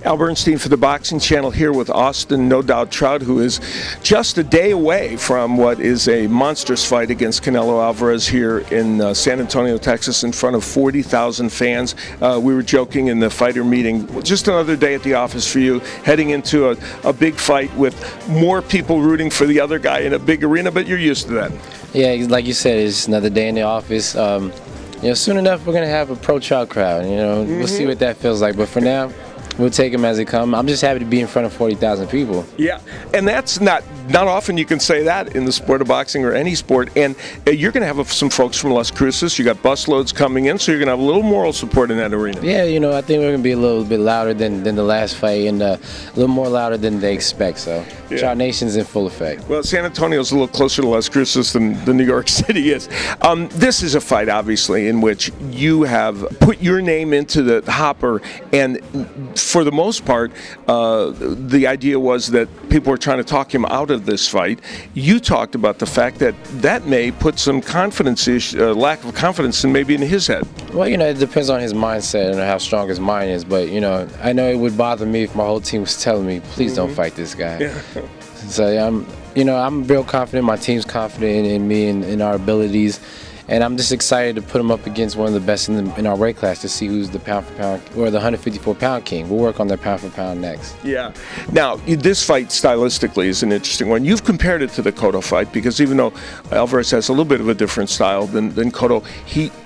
Al Bernstein for the Boxing Channel here with Austin No Doubt Trout, who is just a day away from what is a monstrous fight against Canelo Alvarez here in San Antonio, Texas, in front of 40,000 fans. We were joking in the fighter meeting, just another day at the office for you, heading into a big fight with more people rooting for the other guy in a big arena, but you're used to that. Yeah, like you said, it's another day in the office. Soon enough we're going to have a pro-Trout crowd. We'll see what that feels like, but for now, we'll take them as they come. I'm just happy to be in front of 40,000 people. Yeah, and that's not often you can say that in the sport of boxing or any sport. And you're going to have some folks from Las Cruces. You got busloads coming in, so you're going to have a little moral support in that arena. Yeah, I think we're going to be a little bit louder than the last fight, and a little more louder than they expect. So, yeah. Trout Nation's in full effect. Well, San Antonio's a little closer to Las Cruces than New York City is. This is a fight, obviously, in which you have put your name into the hopper, and for the most part, the idea was that people were trying to talk him out of this fight. You talked about the fact that may put some confidence, lack of confidence, maybe in his head. Well, it depends on his mindset and how strong his mind is. But I know it would bother me if my whole team was telling me, "Please don't fight this guy." Yeah. So I'm real confident. My team's confident in me and in our abilities. And I'm just excited to put him up against one of the best in our weight class to see who's the pound-for-pound or the 154-pound king. We'll work on the pound-for-pound next. Yeah. Now, this fight stylistically is an interesting one. You've compared it to the Cotto fight because even though Alvarez has a little bit of a different style than Cotto,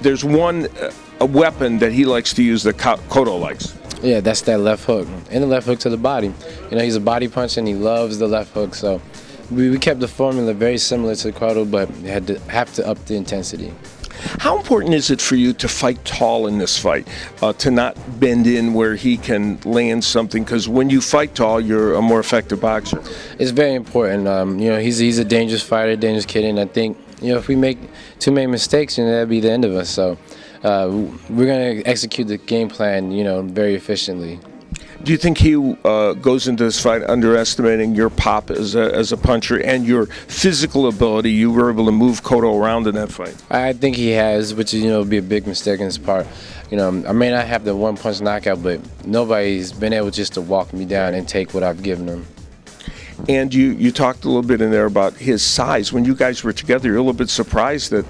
there's a weapon that he likes to use that Cotto likes. Yeah, that's that left hook, and the left hook to the body. He's a body puncher and he loves the left hook, so we kept the formula very similar to Cotto, but have to up the intensity. How important is it for you to fight tall in this fight, to not bend in where he can land something? Because when you fight tall, you're a more effective boxer. It's very important. He's a dangerous fighter, dangerous kid, and I think if we make too many mistakes, that'd be the end of us. So we're going to execute the game plan, very efficiently. Do you think he goes into this fight underestimating your pop as a puncher and your physical ability? You were able to move Cotto around in that fight. I think he has, which is would be a big mistake on his part. I may not have the one-punch knockout, but nobody's been able just to walk me down and take what I've given him. And you talked a little bit in there about his size. When you guys were together, you're a little bit surprised at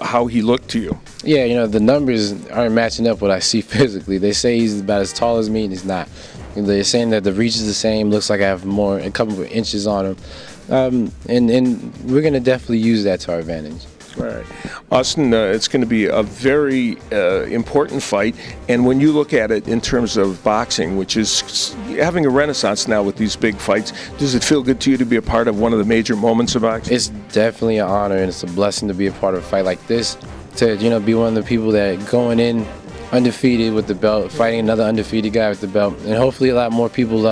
how he looked to you. Yeah, the numbers aren't matching up what I see physically. They say he's about as tall as me, and he's not. They're saying that the reach is the same. Looks like I have a couple of inches on him. And we're going to definitely use that to our advantage. All right. Austin, it's going to be a very important fight, and when you look at it in terms of boxing, which is having a renaissance now with these big fights, does it feel good to you to be a part of one of the major moments of boxing? It's definitely an honor, and it's a blessing to be a part of a fight like this, to be one of the people that going in undefeated with the belt, fighting another undefeated guy with the belt, and hopefully a lot more people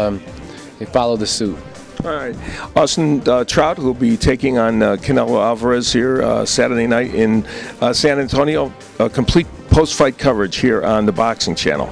they follow the suit. All right. Austin Trout will be taking on Canelo Alvarez here Saturday night in San Antonio. Complete post-fight coverage here on the Boxing Channel.